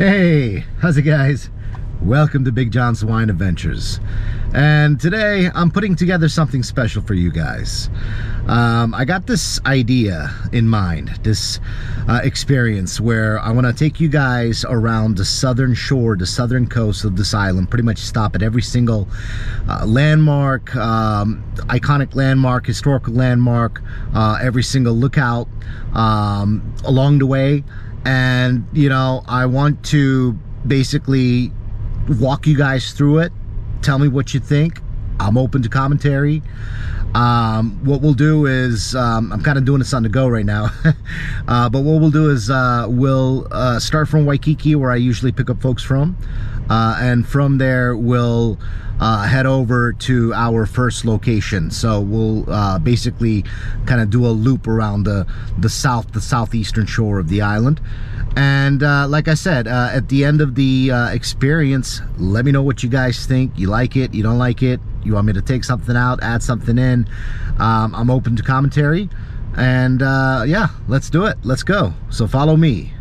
Hey, how's it guys? Welcome to Big Jon's Hawaiian Adventures. And today I'm putting together something special for you guys. I got this idea in mind, this experience where I want to take you guys around the southern shore, the southern coast of this island, pretty much stop at every single landmark, iconic landmark, historical landmark, every single lookout along the way. And you know, I want to basically walk you guys through it. Tell me what you think. I'm open to commentary. What we'll do is I'm kind of doing this on the go right now. But what we'll do is we'll start from Waikiki, where I usually pick up folks from, and from there we'll head over to our first location. So we'll basically kind of do a loop around the southeastern shore of the island. And like I said, at the end of the experience, let me know what you guys think. You like it, you don't like it, you want me to take something out, add something in. I'm open to commentary. And yeah, let's do it. Let's go. So follow me.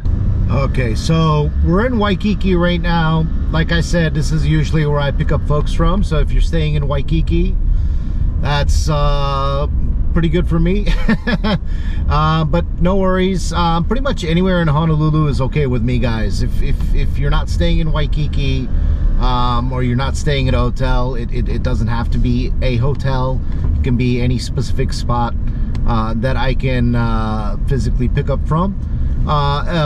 Okay, so we're in Waikiki right now. Like I said, this is usually where I pick up folks from. So if you're staying in Waikiki, that's pretty good for me. But no worries. Pretty much anywhere in Honolulu is okay with me, guys. If you're not staying in Waikiki, or you're not staying at a hotel, it doesn't have to be a hotel. It can be any specific spot that I can physically pick up from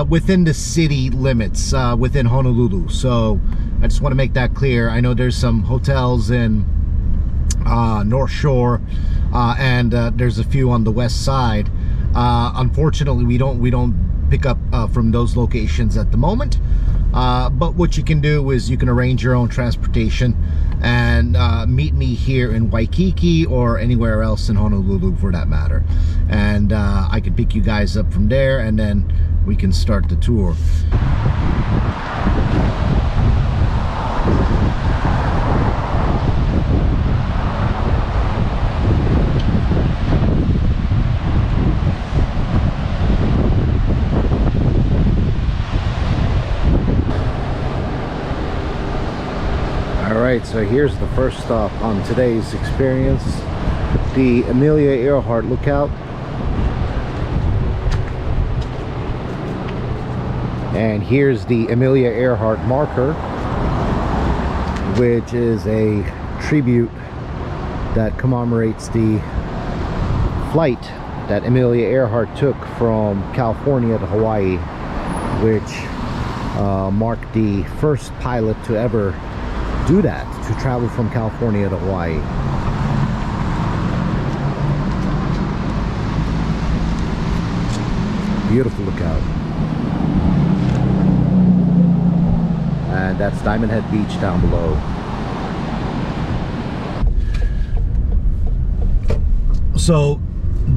within the city limits within Honolulu. So I just want to make that clear. I know there's some hotels in North Shore, and there's a few on the west side. Unfortunately, we don't pick up from those locations at the moment. But what you can do is you can arrange your own transportation and meet me here in Waikiki or anywhere else in Honolulu for that matter. And I can pick you guys up from there, and then we can start the tour. Alright, so here's the first stop on today's experience, the Amelia Earhart Lookout. And here's the Amelia Earhart marker, which is a tribute that commemorates the flight that Amelia Earhart took from California to Hawaii, which marked the first pilot to ever do that, to travel from California to Hawaii. Beautiful lookout. And that's Diamond Head Beach down below. So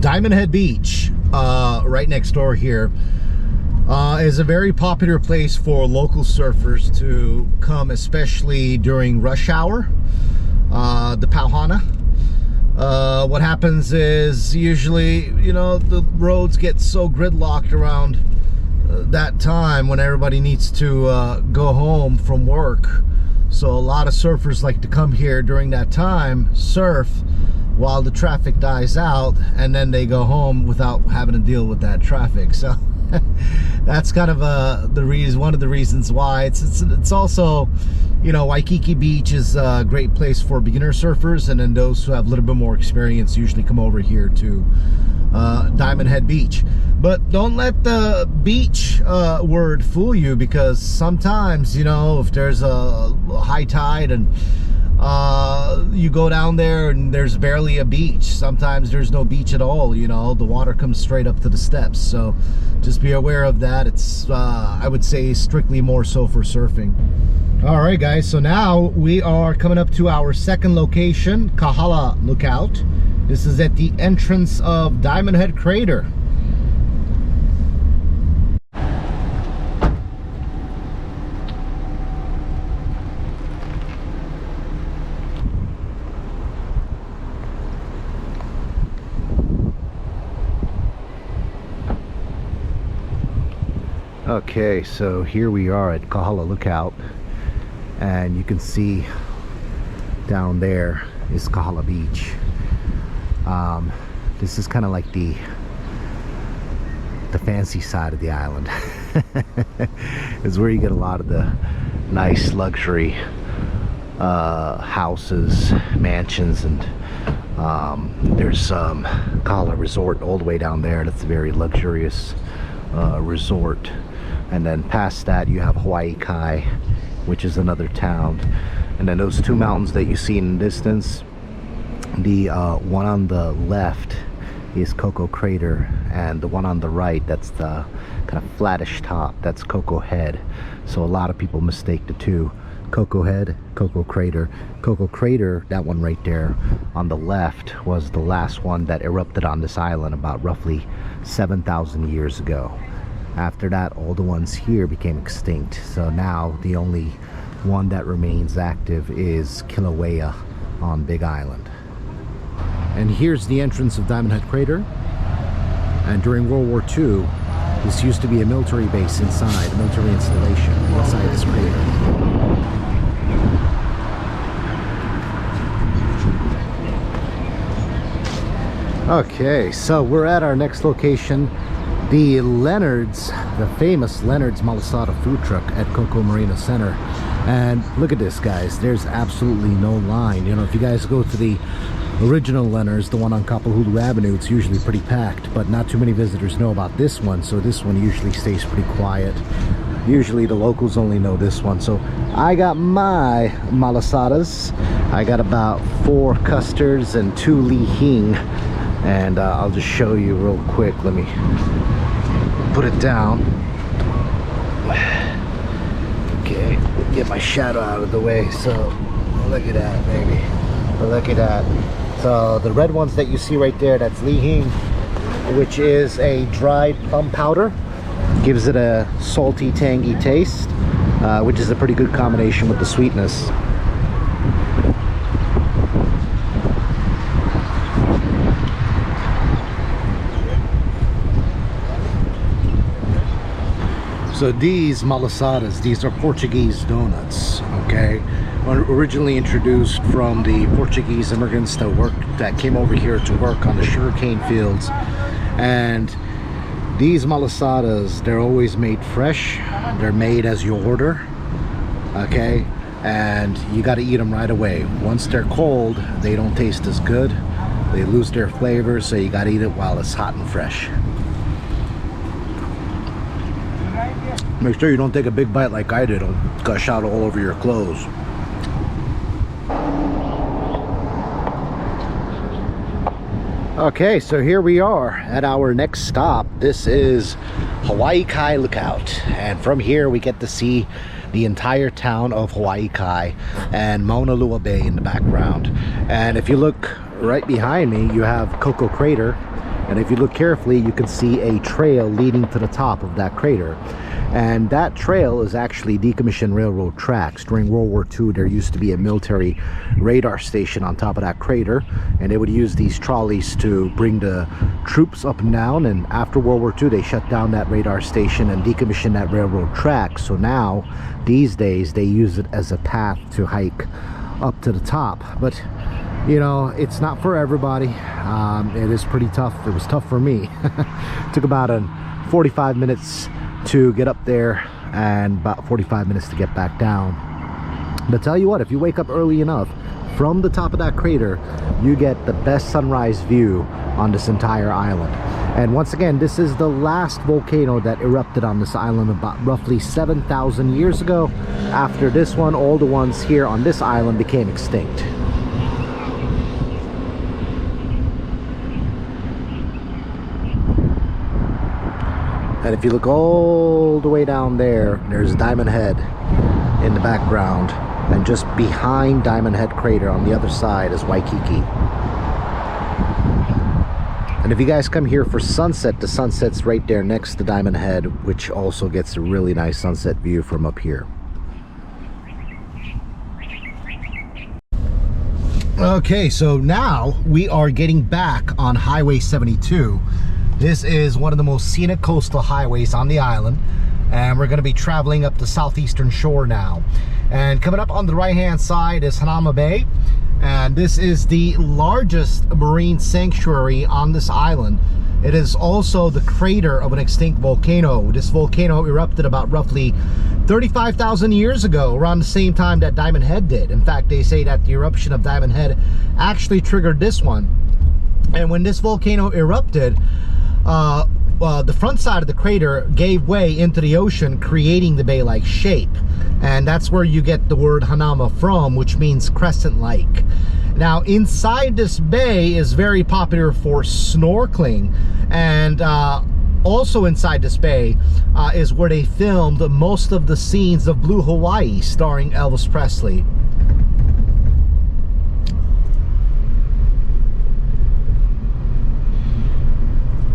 Diamond Head Beach, right next door here, is a very popular place for local surfers to come, especially during rush hour, the Pauhana. What happens is usually, you know, the roads get so gridlocked around that time when everybody needs to go home from work. So a lot of surfers like to come here during that time, surf while the traffic dies out, and then they go home without having to deal with that traffic. So that's kind of one of the reasons why. It's also, you know, Waikiki Beach is a great place for beginner surfers, and then those who have a little bit more experience usually come over here to Diamond Head Beach. But don't let the beach word fool you, because sometimes, you know, if there's a high tide and you go down there and there's barely a beach, sometimes there's no beach at all, you know, the water comes straight up to the steps. So just be aware of that. It's I would say strictly more so for surfing. All right guys, so now we are coming up to our second location, Kahala Lookout. This is at the entrance of Diamond Head Crater. Okay. Okay, so here we are at Kahala Lookout, and you can see down there is Kahala Beach. This is kind of like the fancy side of the island. It's where you get a lot of the nice luxury houses, mansions, and there's Kahala Resort all the way down there. That's a very luxurious resort. And then past that you have Hawaii Kai, which is another town. And then those two mountains that you see in the distance, the one on the left is Koko Crater, and the one on the right, that's the kind of flattish top, that's Koko Head. So a lot of people mistake the two. Koko Head, Koko Crater. Koko Crater, that one right there on the left, was the last one that erupted on this island about roughly 7,000 years ago. After that, all the ones here became extinct. So now the only one that remains active is Kilauea on Big Island. And here's the entrance of Diamond Head Crater. And during World War II, this used to be a military base inside, a military installation inside this crater. Okay, so we're at our next location, the Leonard's, the famous Leonard's Malasada food truck at Koko Marina Center. And look at this, guys, there's absolutely no line. You know, if you guys go to the original Leonard's, the one on Kapahulu Avenue, it's usually pretty packed, but not too many visitors know about this one, so this one usually stays pretty quiet. Usually the locals only know this one. So I got my Malasadas. I got about 4 custards and 2 Li Hing, and I'll just show you real quick. Let me put it down. Okay, get my shadow out of the way. So look at that, baby. Look at that. So the red ones that you see right there, that's Li Hing, which is a dried plum powder. Gives it a salty, tangy taste, which is a pretty good combination with the sweetness. So these malasadas, these are Portuguese donuts, okay? Originally introduced from the Portuguese immigrants that came over here to work on the sugarcane fields. And these malasadas, they're always made fresh. They're made as you order, okay? And you got to eat them right away. Once they're cold, they don't taste as good. They lose their flavor, so you got to eat it while it's hot and fresh. Make sure you don't take a big bite like I did. It'll gush out all over your clothes. Okay, so here we are at our next stop. This is Hawaii Kai Lookout, and from here we get to see the entire town of Hawaii Kai and Nuuanu Bay in the background. And if you look right behind me, you have Koko Crater, and if you look carefully, you can see a trail leading to the top of that crater. And that trail is actually decommissioned railroad tracks. During World War II, there used to be a military radar station on top of that crater, and they would use these trolleys to bring the troops up and down. And after World War II, they shut down that radar station and decommissioned that railroad track. So now, these days, they use it as a path to hike up to the top. But you know, it's not for everybody. It is pretty tough. It was tough for me. It took about 45 minutes to get up there and about 45 minutes to get back down. But tell you what, if you wake up early enough, from the top of that crater, you get the best sunrise view on this entire island. And once again, this is the last volcano that erupted on this island about roughly 7,000 years ago. After this one, all the ones here on this island became extinct. And if you look all the way down there, there's Diamond Head in the background. And just behind Diamond Head Crater on the other side is Waikiki. And if you guys come here for sunset, the sunset's right there next to Diamond Head, which also gets a really nice sunset view from up here. Okay, so now we are getting back on Highway 72. This is one of the most scenic coastal highways on the island. and we're going to be traveling up the southeastern shore now. And coming up on the right hand side is Hanauma Bay, and this is the largest marine sanctuary on this island. It is also the crater of an extinct volcano. This volcano erupted about roughly 35,000 years ago, around the same time that Diamond Head did. In fact, they say that the eruption of Diamond Head actually triggered this one. And when this volcano erupted, the front side of the crater gave way into the ocean, creating the bay-like shape. And that's where you get the word Hanauma from, which means crescent-like. Now, inside this bay is very popular for snorkeling, and also inside this bay is where they filmed most of the scenes of Blue Hawaii starring Elvis Presley.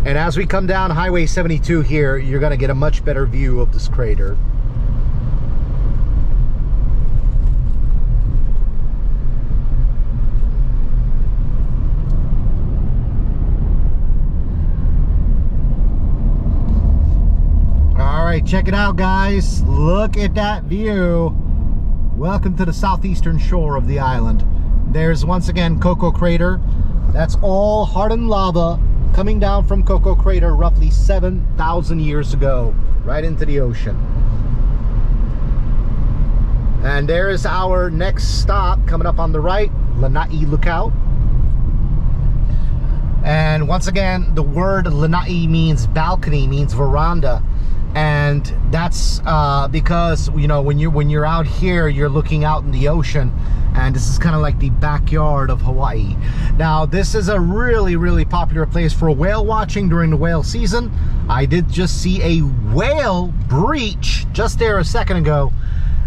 And as we come down Highway 72 here, you're going to get a much better view of this crater. All right, check it out, guys. Look at that view. Welcome to the southeastern shore of the island. There's once again Koko Crater. That's all hardened lava coming down from Koko Crater roughly 7,000 years ago, right into the ocean. And there is our next stop coming up on the right, Lanai Lookout. And once again, the word Lanai means balcony, means veranda. And that's because, you know, when you're out here, you're looking out in the ocean, and this is kind of like the backyard of Hawaii. Now, this is a really popular place for whale watching during the whale season. I did just see a whale breach just there a second ago,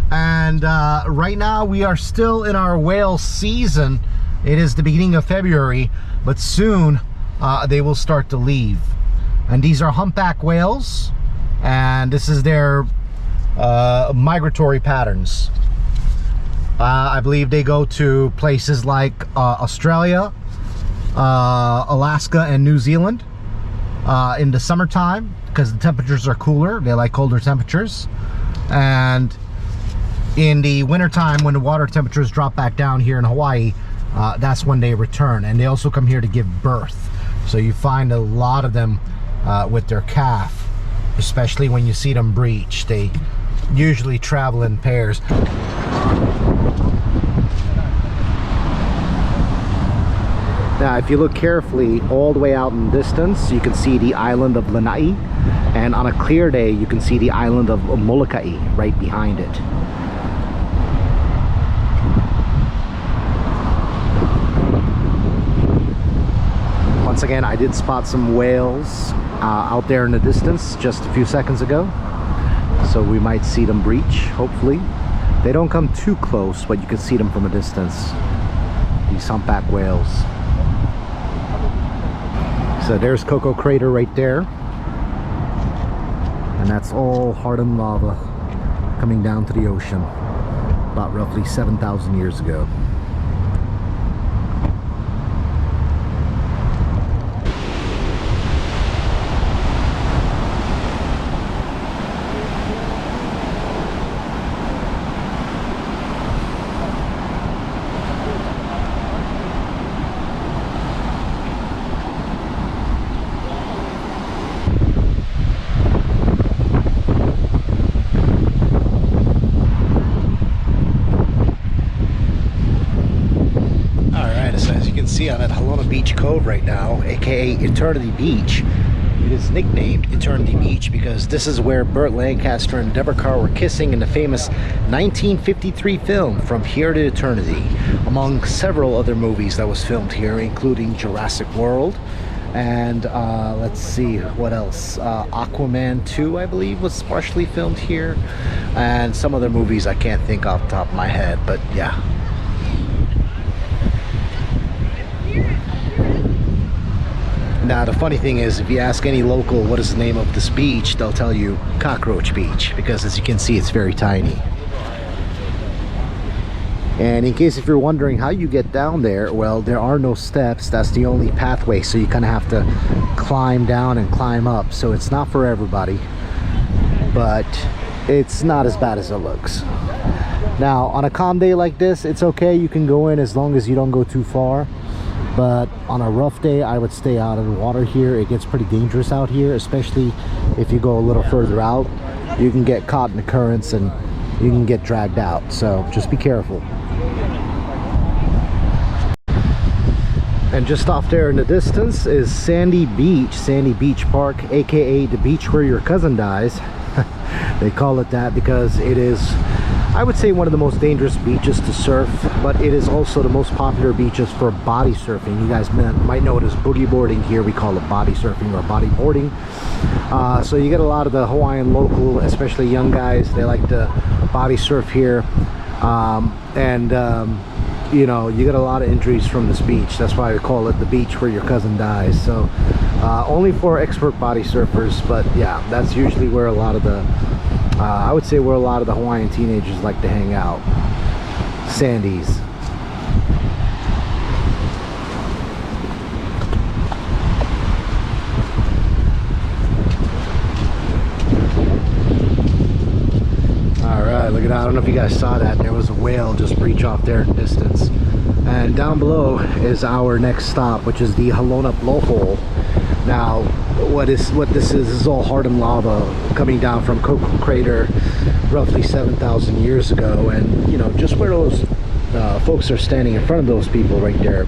and right now we are still in our whale season. It is the beginning of February, but soon they will start to leave. And these are humpback whales, and this is their migratory patterns. I believe they go to places like Australia, Alaska, and New Zealand in the summertime because the temperatures are cooler. They like colder temperatures. And in the wintertime, when the water temperatures drop back down here in Hawaii, that's when they return. And they also come here to give birth. So you find a lot of them with their calf, especially when you see them breach. They usually travel in pairs. Now, if you look carefully all the way out in the distance, you can see the island of Lanai, and on a clear day you can see the island of Molokai right behind it. Once again, I did spot some whales out there in the distance just a few seconds ago, so we might see them breach, hopefully. They don't come too close, but you can see them from a distance, these humpback whales. So there's Koko Crater right there, and that's all hardened lava coming down to the ocean about roughly 7,000 years ago. See, I'm at Halona Beach Cove right now, aka Eternity Beach. It is nicknamed Eternity Beach because this is where Burt Lancaster and Deborah Carr were kissing in the famous 1953 film From Here to Eternity, among several other movies that was filmed here, including Jurassic World, and let's see what else, Aquaman 2 I believe was partially filmed here, and some other movies I can't think off the top of my head, but yeah. Now, the funny thing is, if you ask any local what is the name of this beach, they'll tell you Cockroach Beach, because as you can see, it's very tiny. And in case if you're wondering how you get down there, well, there are no steps. That's the only pathway, so you kind of have to climb down and climb up, so it's not for everybody. but it's not as bad as it looks. Now, on a calm day like this, it's okay. You can go in as long as you don't go too far. But on a rough day, I would stay out of the water here. It gets pretty dangerous out here, especially if you go a little further out. You can get caught in the currents and you can get dragged out. So just be careful. And just off there in the distance is Sandy Beach Park, aka the beach where your cousin dies. They call it that because it is, I would say, one of the most dangerous beaches to surf, but it is also the most popular beaches for body surfing. You guys might know it as boogie boarding. Here we call it body surfing or body boarding. So you get a lot of the Hawaiian local, especially young guys, they like to body surf here. You know, you get a lot of injuries from this beach. That's why we call it the beach where your cousin dies. So only for expert body surfers, but yeah, that's usually where a lot of the I would say where a lot of the Hawaiian teenagers like to hang out. Sandy's. Alright, look at that. I don't know if you guys saw that. There was a whale just breach off there in the distance. And down below is our next stop, which is the Hanauma blowhole. Now, what this is all hardened lava coming down from Koko crater roughly 7,000 years ago. And you know, just where those folks are standing in front of those people right there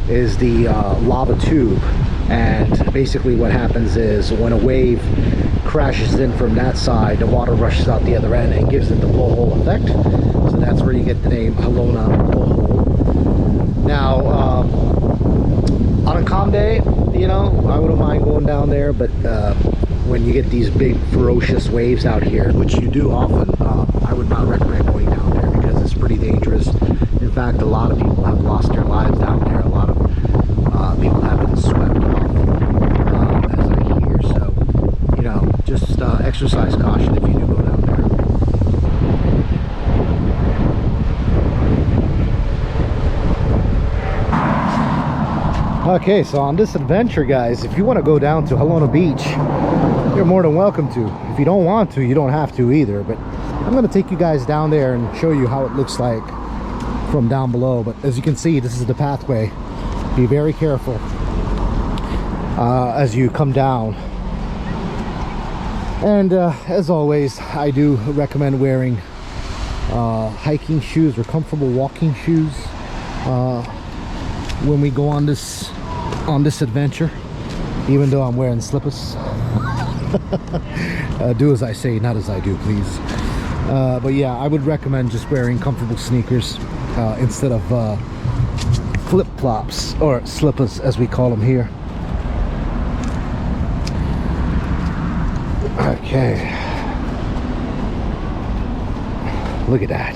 is the lava tube. And basically what happens is when a wave crashes in from that side, the water rushes out the other end and gives it the blowhole effect. So that's where you get the name Hanauma blowhole. Now, on a calm day, you know, I wouldn't mind going down there, but when you get these big ferocious waves out here, which you do often, I would not recommend going down there because it's pretty dangerous. In fact, a lot of people have lost their lives down there. A lot of people have been swept off, as I hear. So, you know, just exercise caution if you do go down there. Okay, so on this adventure, guys, if you want to go down to Hanauma Beach, you're more than welcome to. If you don't want to, you don't have to either. But I'm going to take you guys down there and show you how it looks like from down below. But as you can see, this is the pathway. Be very careful as you come down. And as always, I do recommend wearing hiking shoes or comfortable walking shoes when we go on this adventure, even though I'm wearing slippers. Do as I say, not as I do, please. But yeah, I would recommend just wearing comfortable sneakers instead of flip-flops, or slippers as we call them here. Okay, look at that,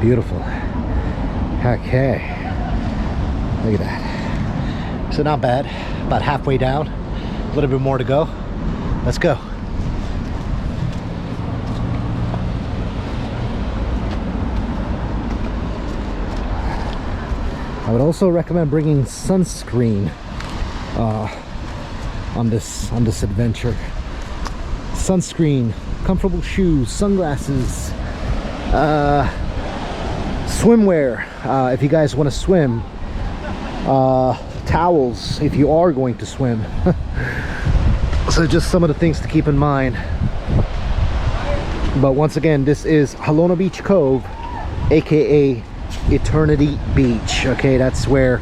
beautiful. Okay, look at that. So not bad, about halfway down, a little bit more to go. Let's go. I would also recommend bringing sunscreen on this adventure. Sunscreen, comfortable shoes, sunglasses, swimwear if you guys want to swim, towels if you are going to swim. So just some of the things to keep in mind. But once again, this is Hanauma Beach Cove, aka Eternity Beach. Okay, that's where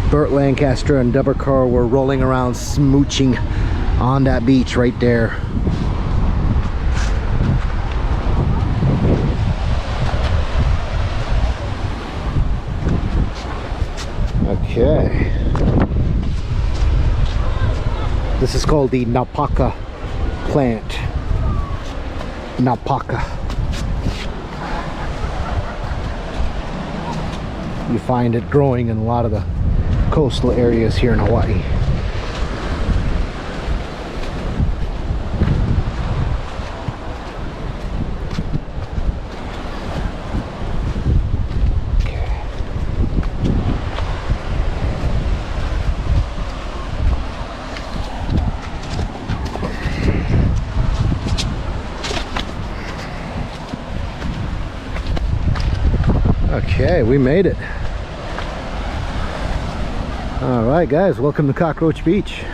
Burt Lancaster and Deborah Carr were rolling around smooching on that beach right there. Okay, this is called the Napaka plant. Napaka. You find it growing in a lot of the coastal areas here in Hawaii. Okay, we made it. All right, guys, welcome to Cockroach Beach.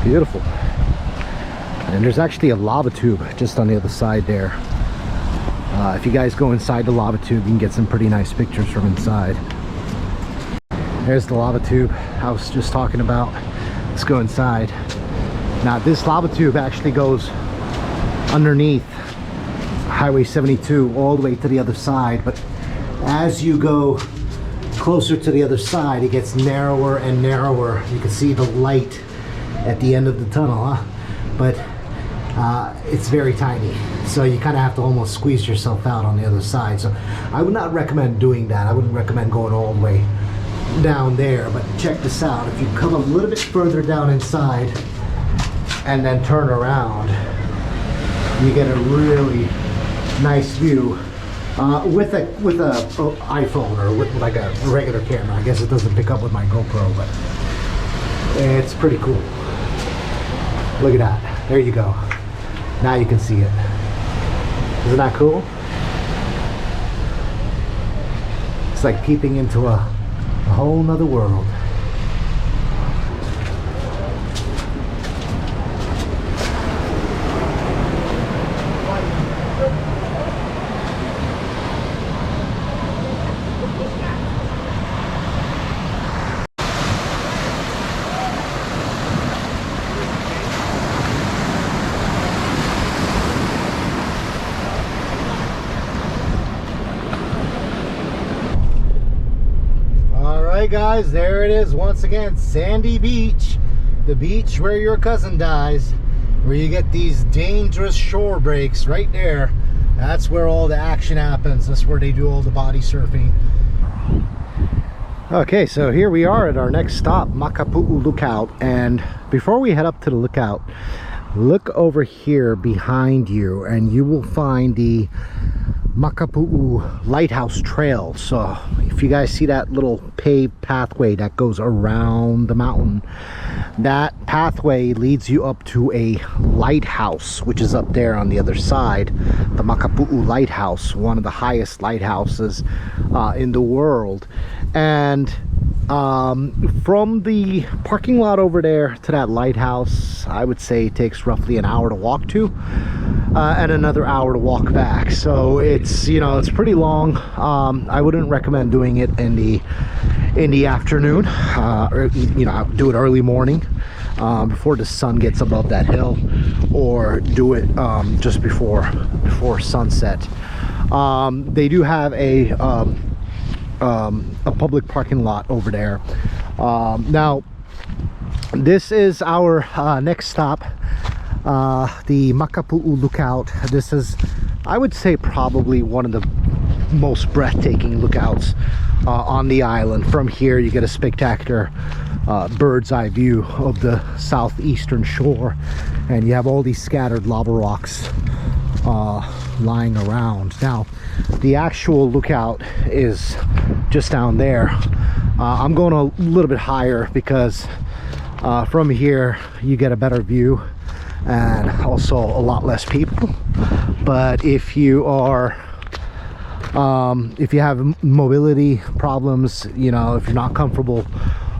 Beautiful. And there's actually a lava tube just on the other side there. If you guys go inside the lava tube, you can get some pretty nice pictures from inside. There's the lava tube I was just talking about. Let's go inside. Now, this lava tube actually goes underneath Highway 72 all the way to the other side, but as you go closer to the other side, it gets narrower and narrower. You can see the light at the end of the tunnel, huh? But it's very tiny, so you kind of have to almost squeeze yourself out on the other side. So I would not recommend doing that. I wouldn't recommend going all the way down there, but check this out. If you come a little bit further down inside and then turn around, you get a really nice view with a iPhone or with like a regular camera. I guess it doesn't pick up with my GoPro, but it's pretty cool. Look at that. There you go. Now you can see it. Isn't that cool? It's like peeping into a whole nother world. Alright guys, there it is once again, Sandy Beach, the beach where your cousin dies, where you get these dangerous shore breaks right there. That's where all the action happens. That's where they do all the body surfing. Okay, so here we are at our next stop, Makapuu Lookout, and before we head up to the lookout, look over here behind you and you will find the Makapuu Lighthouse Trail. So if you guys see that little paved pathway that goes around the mountain, that pathway leads you up to a lighthouse, which is up there on the other side. The Makapuu Lighthouse, one of the highest lighthouses in the world. And from the parking lot over there to that lighthouse, I would say it takes roughly an hour to walk to, and another hour to walk back. So it's, you know, it's pretty long. I wouldn't recommend doing it in the afternoon, or, you know, do it early morning before the sun gets above that hill, or do it just before sunset. They do have a public parking lot over there. Now this is our next stop, the Makapuu Lookout. This is, I would say, probably one of the most breathtaking lookouts on the island. From here you get a spectacular bird's eye view of the southeastern shore, and you have all these scattered lava rocks lying around. Now the actual lookout is just down there. I'm going a little bit higher because from here you get a better view and also a lot less people. But if you are if you have mobility problems, you know, if you're not comfortable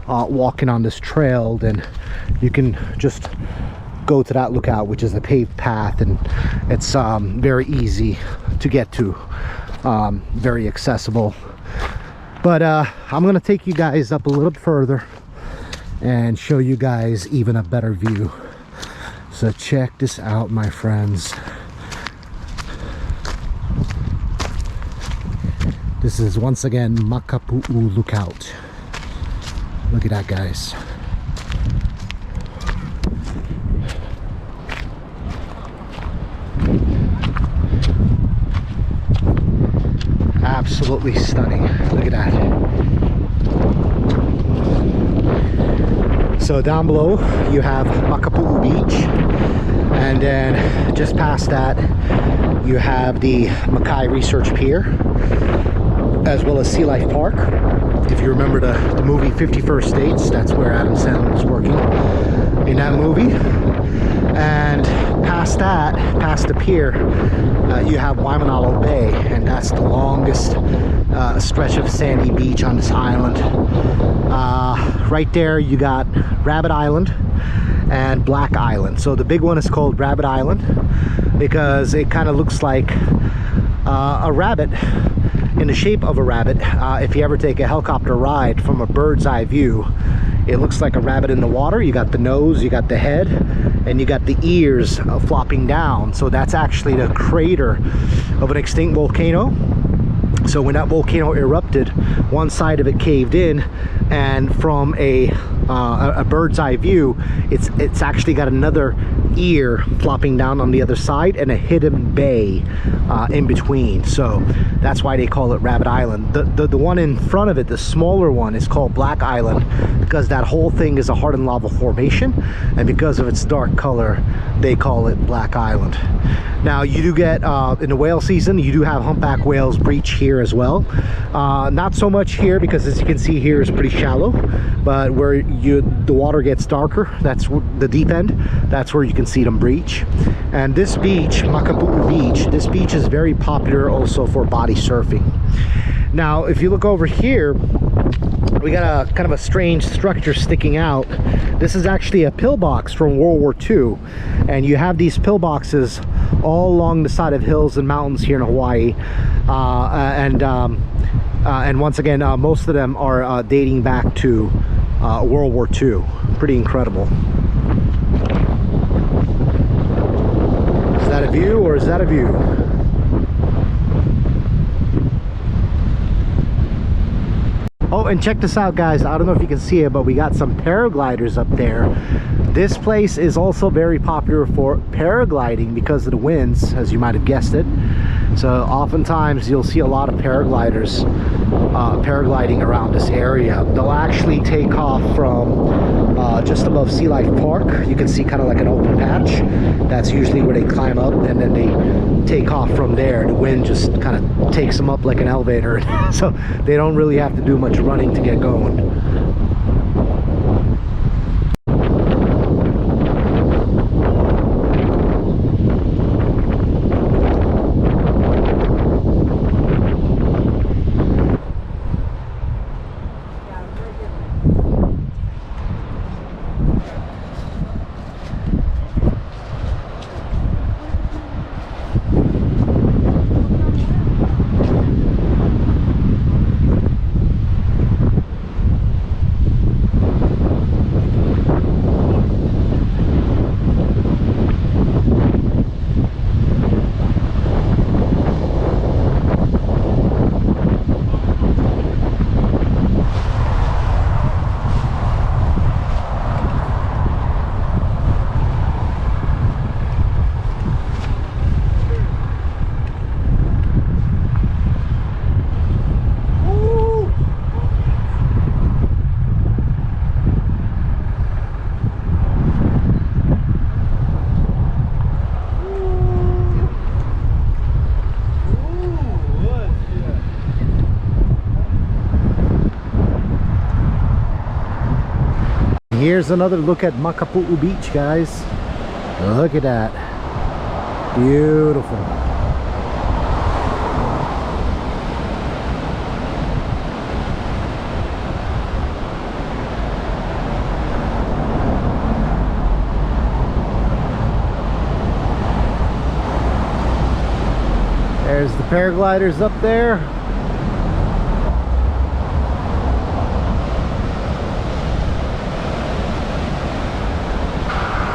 walking on this trail, then you can just go to that lookout, which is a paved path, and it's very easy to get to, very accessible. But I'm gonna take you guys up a little bit further and show you guys even a better view. So check this out, my friends. This is once again Makapuu Lookout. Look at that, guys. Absolutely stunning. Look at that. So down below you have Makapuu Beach, and then just past that you have the Makai Research Pier, as well as Sea Life Park. If you remember the movie 51st States, that's where Adam Sandler was working in that movie. And past that, past the pier, you have Hanauma Bay, and that's the longest stretch of sandy beach on this island. Right there you got Rabbit Island and Black Island. So the big one is called Rabbit Island because it kind of looks like a rabbit, in the shape of a rabbit. If you ever take a helicopter ride from a bird's eye view, it looks like a rabbit in the water. You got the nose, you got the head, and you got the ears flopping down. So that's actually the crater of an extinct volcano. So when that volcano erupted, one side of it caved in, and from a bird's eye view, it's actually got another ear flopping down on the other side and a hidden bay in between. So that's why they call it Rabbit Island. The one in front of it, the smaller one, is called Black Island because that whole thing is a hardened lava formation, and because of its dark color they call it Black Island. Now you do get in the whale season, you do have humpback whales breach here as well. Not so much here because, as you can see, here is pretty shallow, but where the water gets darker, that's the deep end, that's where you can see them breach. And this beach, Makapuu Beach, this beach is very popular also for body surfing. Now if you look over here, we got a kind of a strange structure sticking out. This is actually a pillbox from World War II, and you have these pillboxes all along the side of hills and mountains here in Hawaii, and once again, most of them are dating back to World War II. Pretty incredible. Is that a view, or is that a view? Oh, and check this out, guys. I don't know if you can see it, but we got some paragliders up there. This place is also very popular for paragliding because of the winds, as you might have guessed it. So oftentimes you'll see a lot of paragliders paragliding around this area. They'll actually take off from just above Sea Life Park. You can see kind of like an open patch. That's usually where they climb up, and then they take off from there. The wind just kind of takes them up like an elevator. So they don't really have to do much running to get going. Here's another look at Makapuu Beach, guys. Look at that. Beautiful. There's the paragliders up there.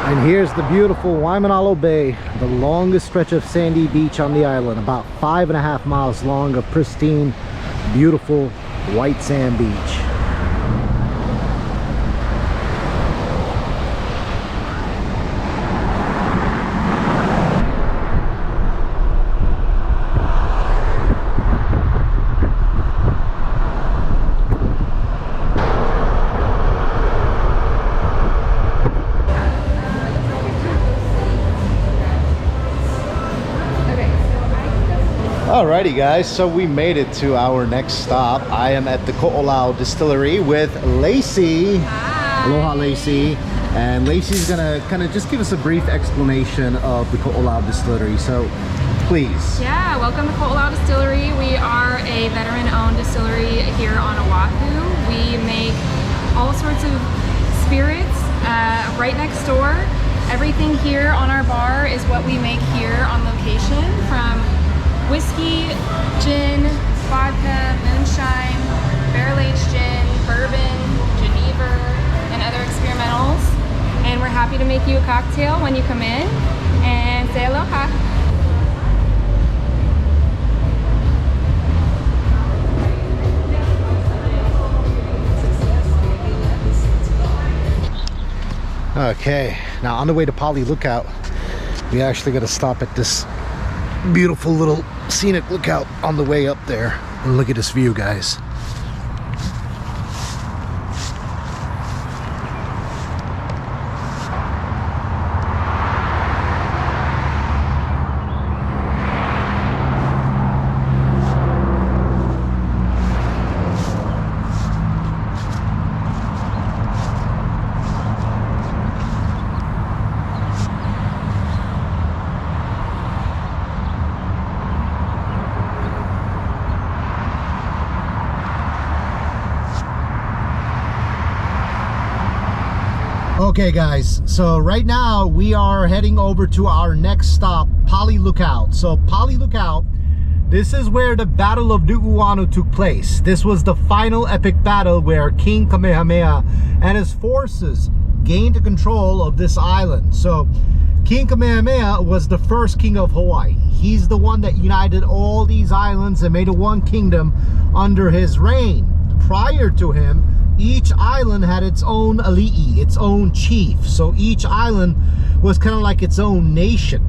And here's the beautiful Hanauma Bay, the longest stretch of sandy beach on the island, about 5.5 miles long of pristine, beautiful white sand beach. Alrighty guys, so we made it to our next stop. I am at the Koloa Distillery with Lacey. Hi. Aloha Lacey. And Lacey's gonna kind of just give us a brief explanation of the Koloa Distillery. So please. Yeah, welcome to Koloa Distillery. We are a veteran-owned distillery here on Oahu. We make all sorts of spirits right next door. Everything here on our bar is what we make here on location, from whiskey, gin, vodka, moonshine, barrel-aged gin, bourbon, Geneva, and other experimentals. And we're happy to make you a cocktail when you come in, and say aloha. Okay, now on the way to Pali Lookout, we actually got to stop at this beautiful little scenic lookout on the way up there. And look at this view, guys. Okay guys, so right now we are heading over to our next stop, Pali Lookout. So Pali Lookout, this is where the Battle of Nuuanu took place. This was the final epic battle where King Kamehameha and his forces gained control of this island. So King Kamehameha was the first king of Hawaii. He's the one that united all these islands and made a one kingdom under his reign. Prior to him, each island had its own ali'i, its own chief. So each island was kind of like its own nation.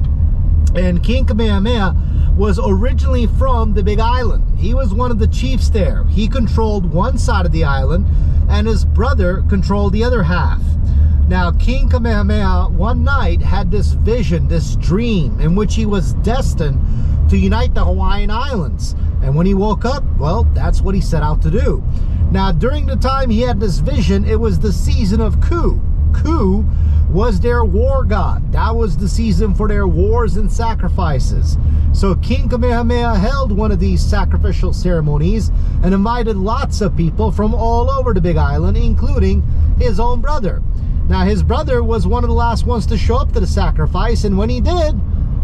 And King Kamehameha was originally from the Big Island. He was one of the chiefs there. He controlled one side of the island, and his brother controlled the other half. Now, King Kamehameha one night had this vision, this dream, in which he was destined to unite the Hawaiian Islands. And when he woke up, well, that's what he set out to do. Now, during the time he had this vision, it was the season of Ku. Ku was their war god. That was the season for their wars and sacrifices. So King Kamehameha held one of these sacrificial ceremonies and invited lots of people from all over the Big Island, including his own brother. Now, his brother was one of the last ones to show up to the sacrifice, and when he did,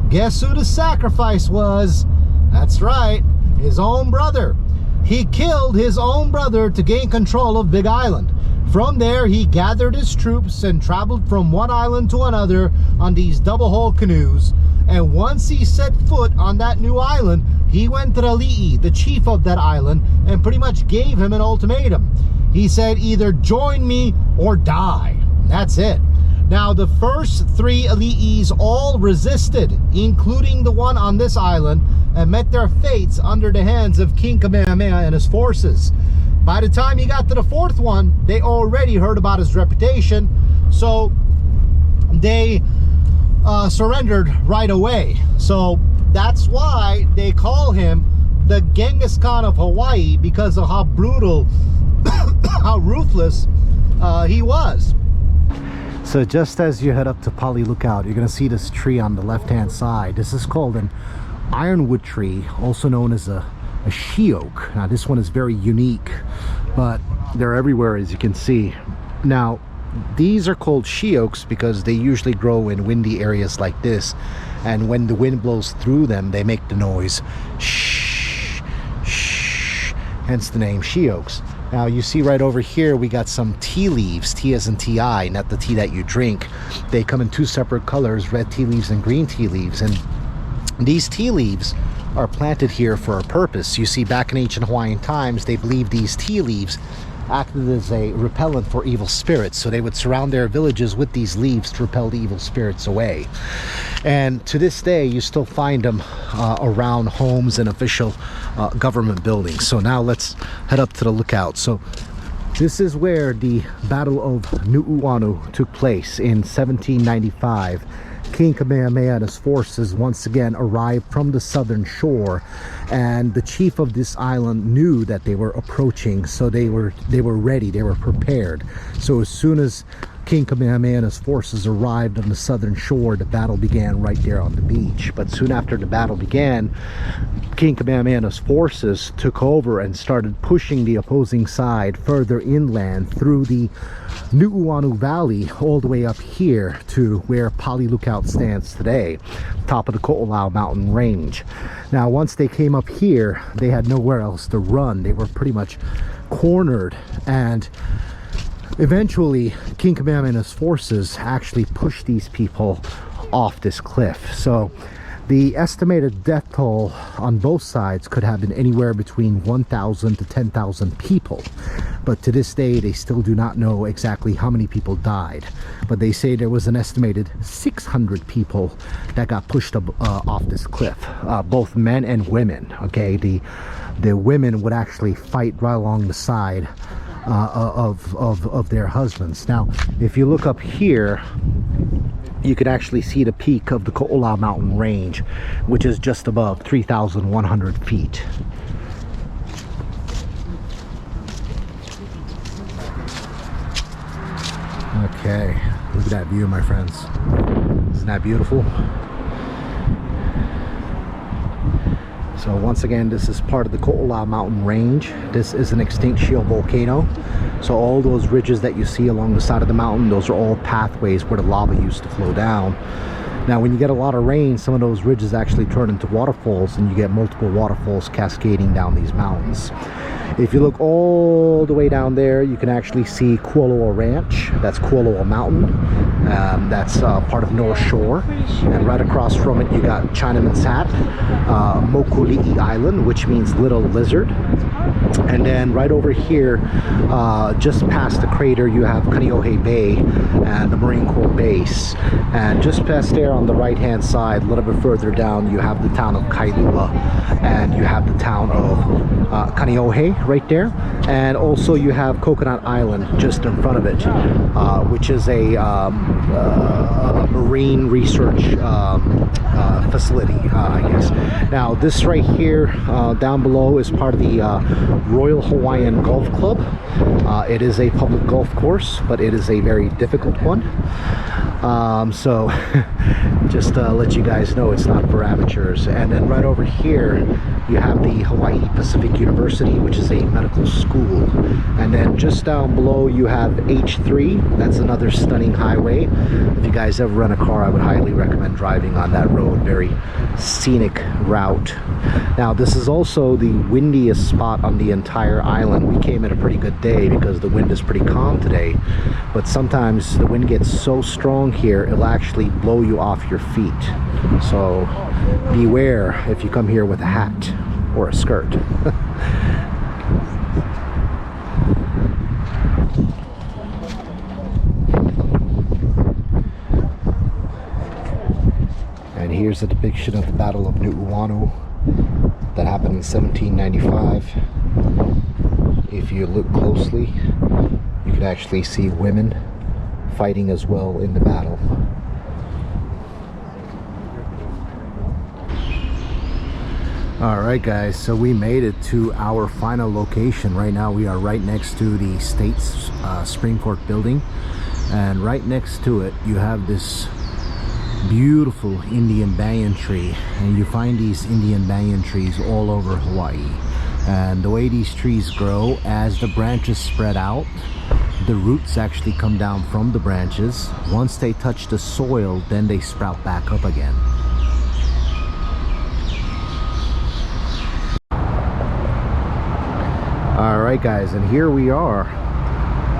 guess who the sacrifice was? That's right, his own brother. He killed his own brother to gain control of Big Island. From there, he gathered his troops and traveled from one island to another on these double-hull canoes. And once he set foot on that new island, he went to the ali'i, the chief of that island, and pretty much gave him an ultimatum. He said, either join me or die. That's it. Now, the first three ali'is all resisted, including the one on this island, and met their fates under the hands of King Kamehameha and his forces. By the time he got to the fourth one, they already heard about his reputation, so they surrendered right away. So that's why they call him the Genghis Khan of Hawaii, because of how brutal, how ruthless he was. So just as you head up to Pali Lookout, you're going to see this tree on the left-hand side. This is called an ironwood tree, also known as a she oak. Now, this one is very unique, but they're everywhere, as you can see. Now, these are called she oaks because they usually grow in windy areas like this, and when the wind blows through them, they make the noise shh, shh, hence the name she oaks. Now, you see right over here, we got some tea leaves, tea as in T-I, not the tea that you drink. They come in two separate colors, red tea leaves and green tea leaves. And these tea leaves are planted here for a purpose. You see, back in ancient Hawaiian times, they believed these tea leaves acted as a repellent for evil spirits. So they would surround their villages with these leaves to repel the evil spirits away. And to this day, you still find them around homes and official government buildings. So now let's head up to the lookout. So this is where the Battle of Nuuanu took place in 1795. King Kamehameha and his forces once again arrived from the southern shore, and the chief of this island knew that they were approaching, so they were ready, they were prepared. So as soon as King Kamehameha's forces arrived on the southern shore, the battle began right there on the beach. But soon after the battle began, King Kamehameha's forces took over and started pushing the opposing side further inland through the Nuuanu Valley all the way up here to where Pali Lookout stands today, top of the Koloa mountain range. Now once they came up here, they had nowhere else to run. They were pretty much cornered, and eventually King Kamehameha's forces actually pushed these people off this cliff. So the estimated death toll on both sides could have been anywhere between 1,000 to 10,000 people. But to this day, they still do not know exactly how many people died. But they say there was an estimated 600 people that got pushed off this cliff, both men and women. Okay, the women would actually fight right along the side of their husbands. Now, if you look up here, you can actually see the peak of the Koloa mountain range, which is just above 3,100 feet. Okay, look at that view, my friends. Isn't that beautiful? So once again, this is part of the Koloa mountain range. This is an extinct shield volcano. So all those ridges that you see along the side of the mountain, those are all pathways where the lava used to flow down. Now when you get a lot of rain, some of those ridges actually turn into waterfalls, and you get multiple waterfalls cascading down these mountains. If you look all the way down there, you can actually see Koloa Ranch. That's Koloa Mountain. That's part of North Shore. And right across from it, you got Chinaman's Hat, Mokuli'i Island, which means little lizard. And then right over here, just past the crater, you have Kaneohe Bay and the Marine Corps base. And just past there on the right hand side, a little bit further down, you have the town of Kailua, and you have the town of Kaneohe right there. And also you have Coconut Island just in front of it, which is a marine research facility, I guess. Now this right here down below is part of the Royal Hawaiian Golf Club. It is a public golf course, but it is a very difficult one. So just to let you guys know, it's not for amateurs. And then right over here you have the Hawaii Pacific University, which is a medical school. And then just down below you have H3. That's another stunning highway. If you guys ever rent a car, I would highly recommend driving on that road. Very scenic route. Now this is also the windiest spot on the entire island. We came in a pretty good day because the wind is pretty calm today, but sometimes the wind gets so strong here, it'll actually blow you off your feet. So beware if you come here with a hat or a skirt. And here's a depiction of the Battle of Nuuanu that happened in 1795. If you look closely, you can actually see women fighting as well in the battle. Alright guys, so we made it to our final location. Right now we are right next to the state's Supreme Court building, and right next to it you have this beautiful Indian banyan tree, and you find these Indian banyan trees all over Hawaii. And the way these trees grow, as the branches spread out, the roots actually come down from the branches. Once they touch the soil, then they sprout back up again. Alright guys, and here we are.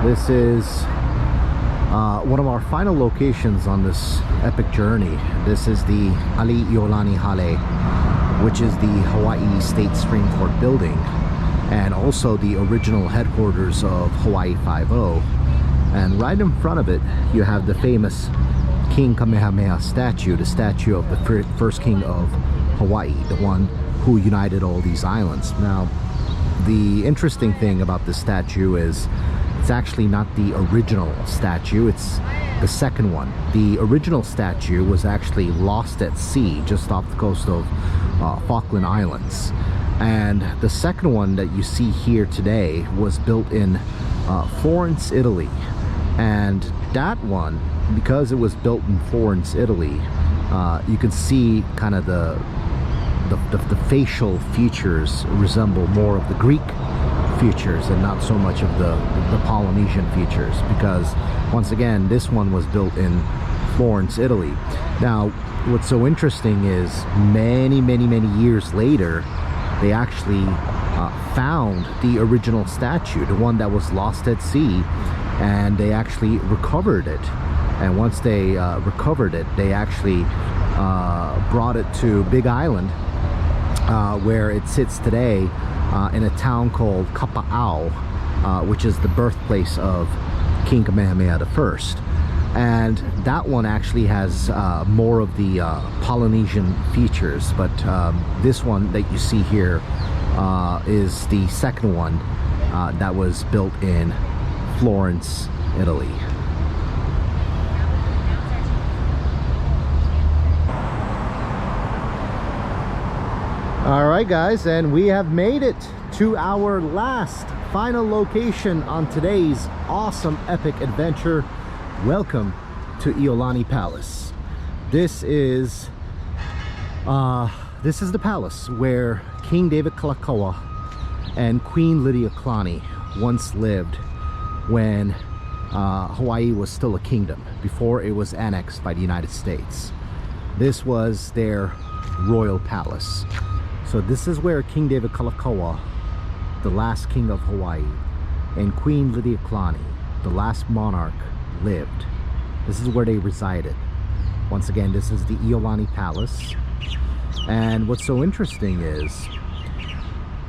This is one of our final locations on this epic journey. This is the Iolani Palace, which is the Hawaii State Supreme Court building, and also the original headquarters of Hawaii 5-0. And right in front of it you have the famous King Kamehameha statue, the statue of the first king of Hawaii, the one who united all these islands. Now the interesting thing about this statue is it's actually not the original statue, it's the second one. The original statue was actually lost at sea just off the coast of Falkland Islands, and the second one that you see here today was built in Florence, Italy. And that one, because it was built in Florence, Italy, you can see kind of the facial features resemble more of the Greek features and not so much of the Polynesian features, because once again this one was built in Florence, Italy. Now what's so interesting is many years later they actually found the original statue, the one that was lost at sea, and they actually recovered it. And once they recovered it, they actually brought it to Big Island, where it sits today in a town called Kapa'au, which is the birthplace of King Kamehameha I. And that one actually has more of the Polynesian features, but this one that you see here is the second one that was built in Florence, Italy. All right guys, and we have made it to our last final location on today's awesome epic adventure. Welcome to Iolani Palace. This is the palace where King David Kalakaua and Queen Lydia Kalani once lived when Hawaii was still a kingdom, before it was annexed by the United States. This was their royal palace. So this is where King David Kalakaua, the last king of Hawaii, and Queen Lydia Kalani, the last monarch, lived. This is where they resided. Once again, this is the Iolani Palace. And what's so interesting is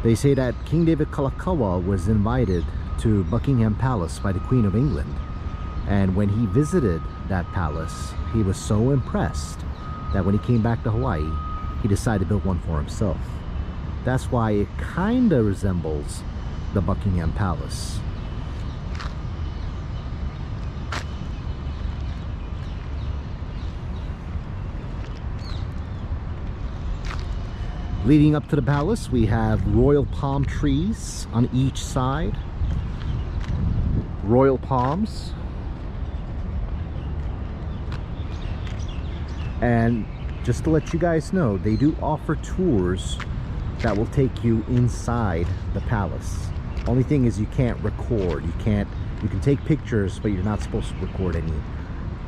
they say that King David Kalakaua was invited to Buckingham Palace by the Queen of England, and when he visited that palace, he was so impressed that when he came back to Hawaii, he decided to build one for himself. That's why it kind of resembles the Buckingham Palace. Leading up to the palace, we have royal palm trees on each side. Royal palms. And just to let you guys know, they do offer tours that will take you inside the palace. Only thing is you can't record. You can take pictures, but you're not supposed to record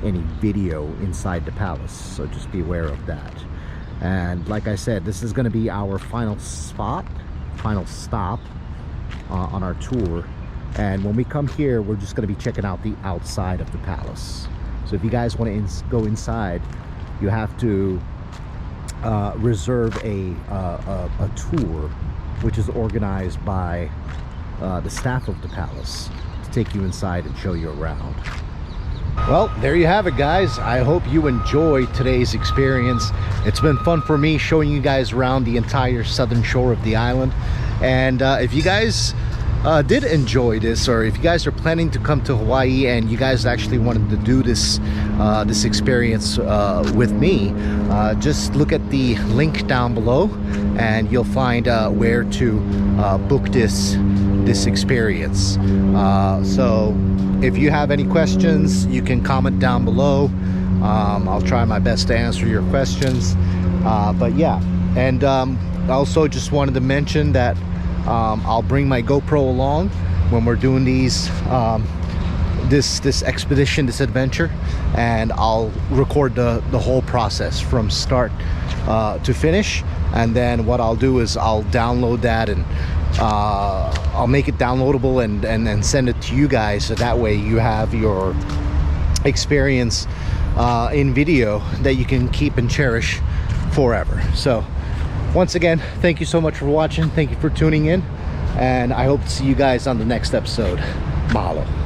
any video inside the palace. So just be aware of that. And like I said, this is going to be our final stop on our tour. And when we come here, we're just going to be checking out the outside of the palace. So if you guys want to go inside, you have to reserve a tour, which is organized by the staff of the palace, to take you inside and show you around. Well, there you have it guys. I hope you enjoyed today's experience. It's been fun for me showing you guys around the entire southern shore of the island. And if you guys did enjoy this, or if you guys are planning to come to Hawaii and you guys actually wanted to do this this experience with me, just look at the link down below and you'll find where to book this experience. So if you have any questions, you can comment down below. I'll try my best to answer your questions. But yeah, and also just wanted to mention that I'll bring my GoPro along when we're doing these this expedition, this adventure, and I'll record the whole process from start to finish. And then what I'll do is I'll download that, and I'll make it downloadable and send it to you guys, so that way you have your experience in video that you can keep and cherish forever. So once again, thank you so much for watching. Thank you for tuning in, and I hope to see you guys on the next episode. Mahalo.